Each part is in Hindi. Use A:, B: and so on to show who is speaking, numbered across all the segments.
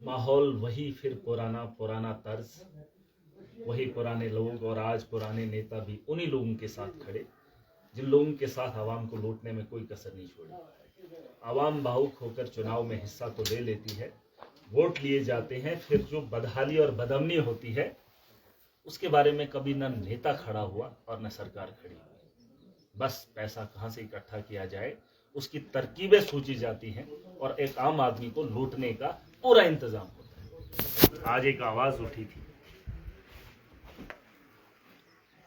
A: माहौल वही, फिर पुराना पुराना तर्ज, वही पुराने लोग और आज पुराने नेता भी उन्हीं लोगों के साथ खड़े जिन लोगों के साथ आवाम को लूटने में कोई कसर नहीं छोड़ी। आवाम भावुक होकर चुनाव में हिस्सा तो ले लेती है, वोट लिए जाते हैं, फिर जो बदहाली और बदअमनी होती है उसके बारे में कभी न नेता खड़ा हुआ और न सरकार खड़ी हुई। बस पैसा कहां से इकट्ठा किया जाए उसकी तरकीबें सोची जाती हैं और एक आम आदमी को लूटने का पूरा इंतजाम होता है। आज एक आवाज उठी थी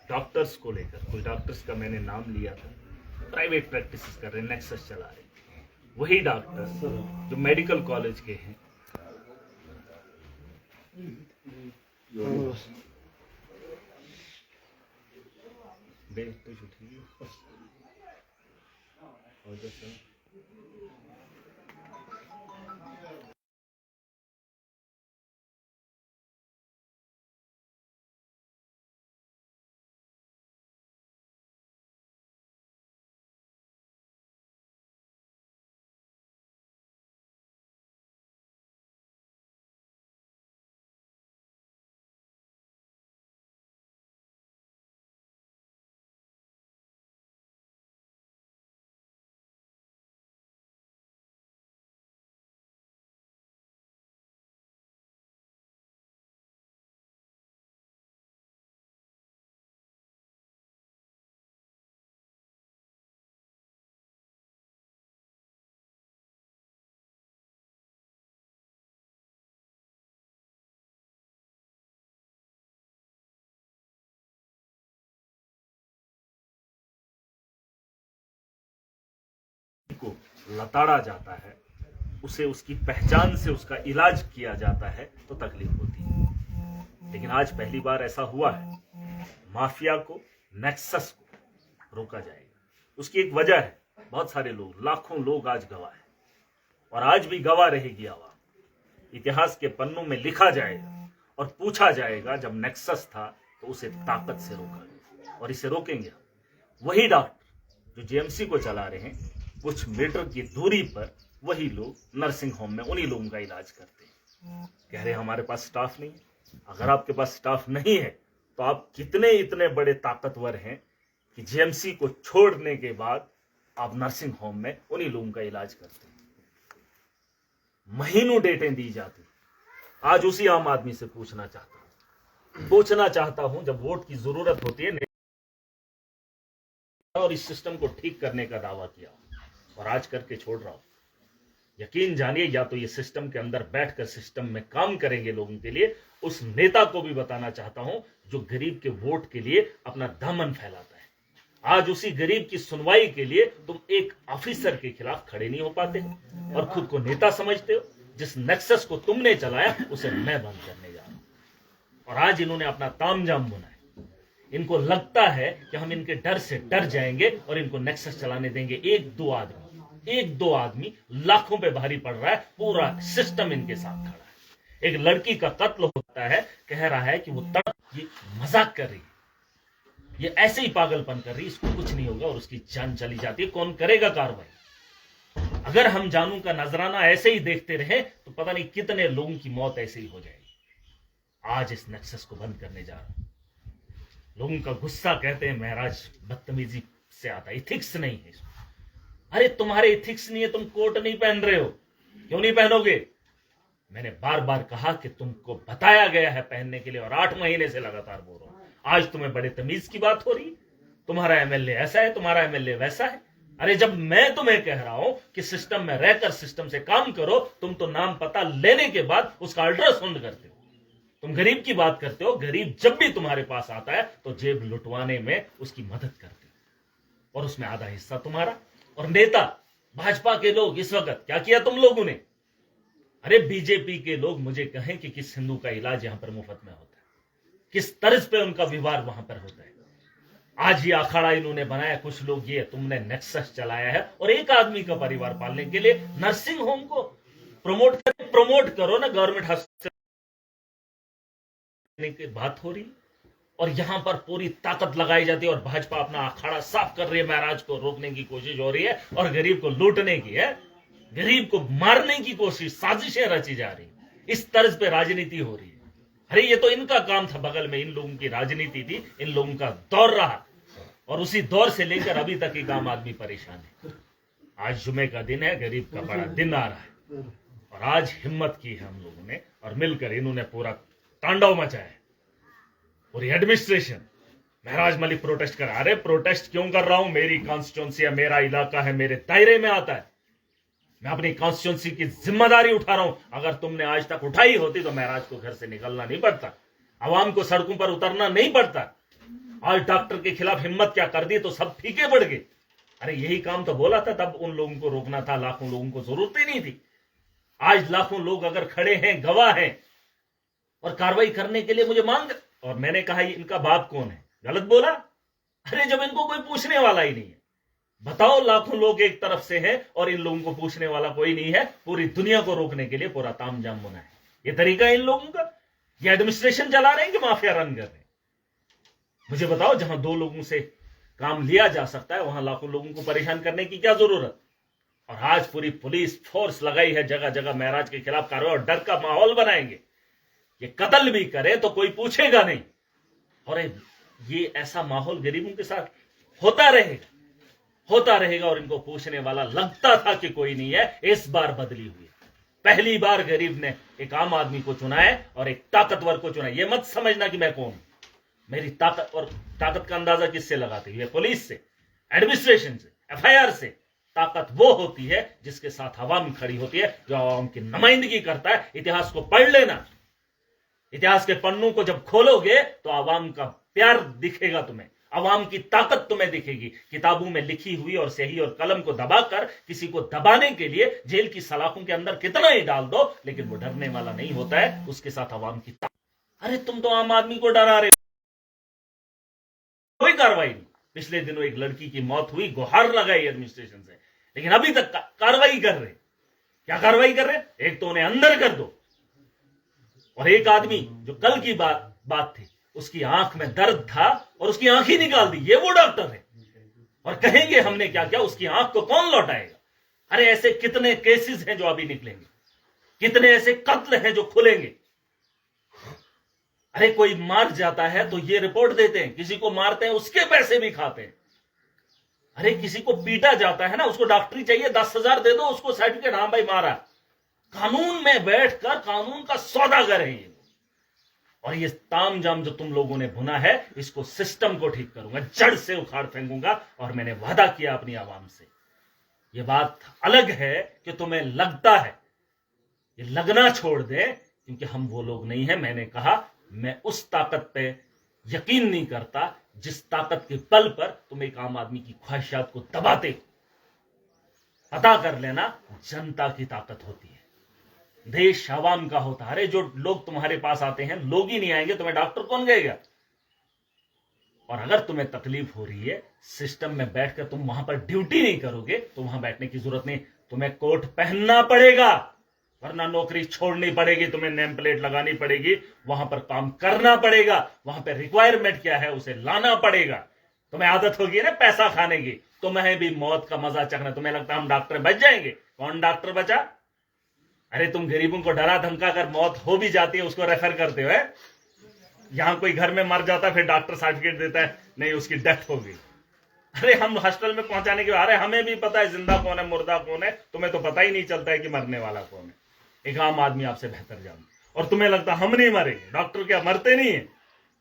A: डॉक्टर्स को लेकर, कोई डॉक्टर्स का मैंने नाम लिया था, प्राइवेट प्रैक्टिस कर रहे, नेक्सस चला रहे, वही डॉक्टर्स जो मेडिकल कॉलेज के हैं, तो उठी को लताड़ा जाता है, उसे उसकी पहचान से उसका इलाज किया जाता है तो तकलीफ होती है। लेकिन आज पहली बार ऐसा हुआ है, माफिया को, नेक्सस को रोका जाएगा। उसकी एक वजह है, बहुत सारे लोग, लाखों लोग आज गवाह है और आज भी गवाह रहेगी आवाम। इतिहास के पन्नों में लिखा जाएगा और पूछा जाएगा जब नेक्सस था तो उसे ताकत से रोका गया और इसे रोकेंगे। वही डॉक्टर जो जेएमसी को चला रहे हैं, कुछ मीटर की दूरी पर वही लोग नर्सिंग होम में उन्हीं लोगों का इलाज करते हैं। कह रहे हमारे पास स्टाफ नहीं है। अगर आपके पास स्टाफ नहीं है तो आप कितने इतने बड़े ताकतवर हैं कि जेएमसी को छोड़ने के बाद आप नर्सिंग होम में उन्हीं लोगों का इलाज करते हैं। महीनों डेटें दी जाती। आज उसी आम आदमी से पूछना चाहता हूं जब वोट की जरूरत होती है और इस सिस्टम को ठीक करने का दावा किया और आज करके छोड़ रहा हूं। यकीन जानिए, या तो ये सिस्टम के अंदर बैठकर सिस्टम में काम करेंगे लोगों के लिए। उस नेता को भी बताना चाहता हूं जो गरीब के वोट के लिए अपना दामन फैलाता है। आज उसी गरीब की सुनवाई के लिए तुम एक ऑफिसर के खिलाफ खड़े नहीं हो पाते और खुद को नेता समझते हो। जिस नेक्सस को तुमने चलाया उसे मैं बंद करने जा रहा हूं। और आज इन्होंने अपना तामझाम बुना है। इनको लगता है कि हम इनके डर से डर जाएंगे और इनको नेक्सस चलाने देंगे। एक दो आदमी लाखों पे भारी पड़ रहा है, पूरा सिस्टम इनके साथ खड़ा है। एक लड़की का कत्ल होता है, कह रहा है कि वो ये मजाक कर रही है, ये ऐसे ही पागलपन कर रही है, इसको कुछ नहीं होगा और उसकी जान चली जाती है। कौन करेगा कार्रवाई? अगर हम जानू का नजराना ऐसे ही देखते रहे तो पता नहीं कितने लोगों की मौत ऐसे ही हो जाएगी। आज इस नेक्सस को बंद करने जा रहा हूं। लोगों का गुस्सा, कहते हैं महराज बदतमीजी से आता, इथिक्स नहीं है इसमें। अरे तुम्हारे इथिक्स नहीं है, तुम कोट नहीं पहन रहे हो, क्यों नहीं पहनोगे? मैंने बार बार कहा कि तुमको बताया गया है पहनने के लिए और 8 महीने से लगातार बोल रहा हूं। आज तुम्हें बड़े तमीज की बात हो रही, तुम्हारा एमएलए ऐसा है, तुम्हारा एमएलए वैसा है। अरे जब मैं तुम्हें कह रहा हूं कि सिस्टम में रहकर सिस्टम से काम करो, तुम तो नाम पता लेने के बाद उसका अल्ट्रासाउंड करते हो। तुम गरीब की बात करते हो, गरीब जब भी तुम्हारे पास आता है तो जेब लुटवाने में उसकी मदद करते हो और उसमें आधा हिस्सा तुम्हारा। और नेता, भाजपा के लोग इस वक्त क्या किया तुम लोगों ने? अरे बीजेपी के लोग मुझे कहें कि किस हिंदू का इलाज यहां पर मुफ्त में होता है, किस तर्ज पे उनका विवाह वहां पर होता है। आज ये अखाड़ा इन्होंने बनाया कुछ लोग, ये तुमने नेक्सस चलाया है और एक आदमी का परिवार पालने के लिए नर्सिंग होम को प्रमोट करो ना। गवर्नमेंट हॉस्पिटल की बात हो रही और यहां पर पूरी ताकत लगाई जाती है और भाजपा अपना अखाड़ा साफ कर रही है, महाराज को रोकने की कोशिश हो रही है और गरीब को लूटने की है, गरीब को मारने की कोशिश, साजिशें रची जा रही। इस तर्ज पे राजनीति हो रही है। अरे ये तो इनका काम था, बगल में इन लोगों की राजनीति थी, इन लोगों का दौर रहा, और उसी दौर से लेकर अभी तक एक आम आदमी परेशान है। आज जुमे का दिन है, गरीब का बड़ा दिन आ रहा है, और आज हिम्मत की है हम लोगों ने, और मिलकर इन्होंने पूरा तांडव मचाया है। पूरी एडमिनिस्ट्रेशन, महराज मलिक प्रोटेस्ट कर, अरे प्रोटेस्ट क्यों कर रहा हूं? मेरी कॉन्स्टिट्यूंसी है, मेरा इलाका है, मेरे दायरे में आता है, मैं अपनी कॉन्स्टिट्यूंसी की जिम्मेदारी उठा रहा हूं। अगर तुमने आज तक उठाई होती तो महराज को घर से निकलना नहीं पड़ता, आवाम को सड़कों पर उतरना नहीं पड़ता। आज डॉक्टर के खिलाफ हिम्मत क्या कर दी तो सब फीके पड़ गए। अरे यही काम तो बोला था तब, उन लोगों को रोकना था, लाखों लोगों को जरूरत ही नहीं थी। आज लाखों लोग अगर खड़े हैं, गवाह हैं, और कार्रवाई करने के लिए मुझे मांग, और मैंने कहा इनका बाप कौन है? गलत बोला? अरे जब इनको कोई पूछने वाला ही नहीं है, बताओ लाखों लोग एक तरफ से हैं और इन लोगों को पूछने वाला कोई नहीं है, पूरी दुनिया को रोकने के लिए पूरा तामझाम बना है। ये तरीका है इन लोगों का? ये एडमिनिस्ट्रेशन चला रहे हैं कि माफिया रन कर रहे हैं? मुझे बताओ, जहां 2 लोगों से काम लिया जा सकता है वहां लाखों लोगों को परेशान करने की क्या जरूरत? और आज पूरी पुलिस फोर्स लगाई है, जगह जगह महराज के खिलाफ कार्रवाई, और डर का माहौल बनाएंगे। ये कत्ल भी करे तो कोई पूछेगा नहीं, और ये ऐसा माहौल गरीबों के साथ होता रहेगा, और इनको पूछने वाला लगता था कि कोई नहीं है। इस बार बदली हुई, पहली बार गरीब ने एक आम आदमी को चुना है और एक ताकतवर को चुना है। ये मत समझना कि मैं कौन, मेरी ताकत, और ताकत का अंदाजा किससे लगाती है? पुलिस से, एडमिनिस्ट्रेशन से, FIR से। ताकत वो होती है जिसके साथ आवाम खड़ी होती है, जो आवाम की नुमाइंदगी करता है। इतिहास को पढ़ लेना, इतिहास के पन्नों को जब खोलोगे तो आवाम का प्यार दिखेगा तुम्हें, आवाम की ताकत तुम्हें दिखेगी। किताबों में लिखी हुई और सही और कलम को दबाकर किसी को दबाने के लिए जेल की सलाखों के अंदर कितना ही डाल दो, लेकिन वो डरने वाला नहीं होता है। उसके साथ आवाम की ताकत। अरे तुम तो आम आदमी को डरा रहे हो, कोई कार्रवाई नहीं। पिछले दिनों एक लड़की की मौत हुई, गुहार लगाई एडमिनिस्ट्रेशन से, लेकिन अभी तक कार्रवाई कर रहे। क्या कार्रवाई कर रहे? एक तो उन्हें अंदर कर दो, और एक आदमी जो कल की बात थी, उसकी आंख में दर्द था और उसकी आंख ही निकाल दी। ये वो डॉक्टर है, और कहेंगे हमने क्या किया? उसकी आंख को कौन लौटाएगा? अरे ऐसे कितने केसेस हैं जो अभी निकलेंगे, कितने ऐसे कत्ल हैं जो खुलेंगे। अरे कोई मार जाता है तो ये रिपोर्ट देते हैं, किसी को मारते हैं उसके पैसे भी खाते हैं। अरे किसी को पीटा जाता है ना, उसको डॉक्टरी चाहिए, 10,000 दे दो उसको सर्टिफिकेट, हाँ भाई मारा। कानून में बैठकर कानून का सौदागर है ये। और ये तामझाम जो तुम लोगों ने बुना है, इसको सिस्टम को ठीक करूंगा, जड़ से उखाड़ फेंकूंगा। और मैंने वादा किया अपनी आवाम से। ये बात अलग है कि तुम्हें लगता है, ये लगना छोड़ दे, क्योंकि हम वो लोग नहीं हैं। मैंने कहा मैं उस ताकत पे यकीन नहीं करता जिस ताकत के बल पर तुम एक आम आदमी की ख्वाहिशात को दबाते। पता कर लेना, जनता की ताकत होती है, देश आवाम का होता है। अरे जो लोग तुम्हारे पास आते हैं, लोग ही नहीं आएंगे, तुम्हें डॉक्टर कौन कहेगा? और अगर तुम्हें तकलीफ हो रही है, सिस्टम में बैठकर तुम वहां पर ड्यूटी नहीं करोगे तो वहां बैठने की जरूरत नहीं। तुम्हें कोट पहनना पड़ेगा, वरना नौकरी छोड़नी पड़ेगी, तुम्हें नेम प्लेट लगानी पड़ेगी, वहां पर काम करना पड़ेगा। वहां पर रिक्वायरमेंट क्या है उसे लाना पड़ेगा। तुम्हें आदत होगी ना पैसा खाने की, तुम्हें भी मौत का मजा चखना। तुम्हें लगता है हम डॉक्टर बच जाएंगे? कौन डॉक्टर बचा? अरे तुम गरीबों को डरा धमका कर मौत हो भी जाती है उसको रेफर करते हो। यहां कोई घर में मर जाता है, फिर डॉक्टर सर्टिफिकेट देता है, नहीं उसकी डेथ हो गई। अरे हम हॉस्पिटल में पहुंचाने के, अरे हमें भी पता है जिंदा कौन है मुर्दा कौन है, तुम्हें तो पता ही नहीं चलता है कि मरने वाला कौन है। एक आम आदमी आपसे बेहतर जानता, और तुम्हें लगता हम नहीं मरेंगे। डॉक्टर क्या मरते नहीं है?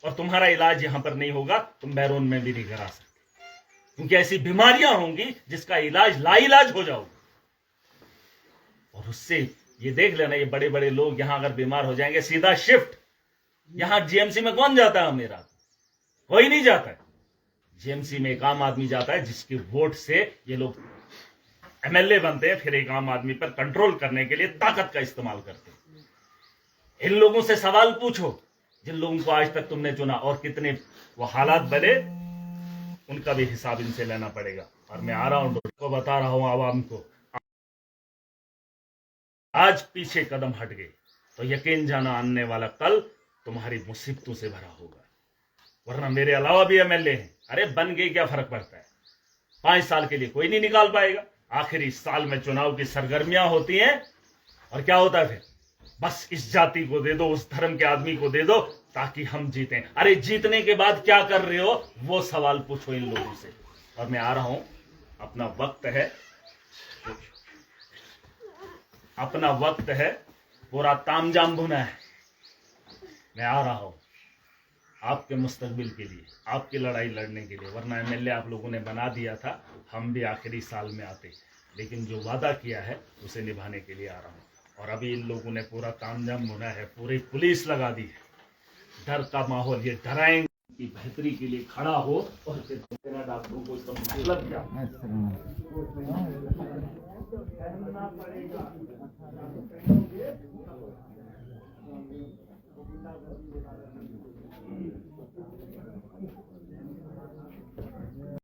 A: और तुम्हारा इलाज यहां पर नहीं होगा, तुम बैरून में भी नहीं करा सकते, क्योंकि ऐसी बीमारियां होंगी जिसका इलाज लाइलाज हो जाओगे। और उससे ये देख लेना, ये बड़े बड़े लोग यहां अगर बीमार हो जाएंगे, सीधा शिफ्ट। यहां जीएमसी में कौन जाता है? मेरा कोई नहीं जाता है। जीएमसी में एक आम आदमी जाता है जिसके वोट से ये लोग MLA बनते हैं, फिर एक आम आदमी पर कंट्रोल करने के लिए ताकत का इस्तेमाल करते हैं। इन लोगों से सवाल पूछो जिन लोगों को आज तक तुमने चुना, और कितने वो हालात बने, उनका भी हिसाब इनसे लेना पड़ेगा। और मैं आ रहा हूं, को बता रहा हूं आवाम को, आज पीछे कदम हट गए तो यकीन जाना आने वाला कल तुम्हारी मुसीबतों से भरा होगा। वरना मेरे अलावा भी MLA हैं, अरे बन गए क्या फर्क पड़ता है? 5 साल के लिए कोई नहीं निकाल पाएगा। आखिरी साल में चुनाव की सरगर्मियां होती हैं, और क्या होता है फिर? बस इस जाति को दे दो, उस धर्म के आदमी को दे दो, ताकि हम जीतें। अरे जीतने के बाद क्या कर रहे हो, वो सवाल पूछो इन लोगों से। और मैं आ रहा हूं, अपना वक्त है, अपना वक्त है, पूरा तामझाम भुना है। मैं आ रहा हूं आपके मुस्तकबिल के लिए, आपकी लड़ाई लड़ने के लिए। वरना एमएलए आप लोगों ने बना दिया था, हम भी आखिरी साल में आते, लेकिन जो वादा किया है उसे निभाने के लिए आ रहा हूं। और अभी इन लोगों ने पूरा तामझाम भुना है, पूरी पुलिस लगा दी है, डर का माहौल, ये डराएंगे की बेहतरी के लिए खड़ा हो और फिर तेरा डॉक्टरों को इसका मतलब क्या पहनना पड़ेगा।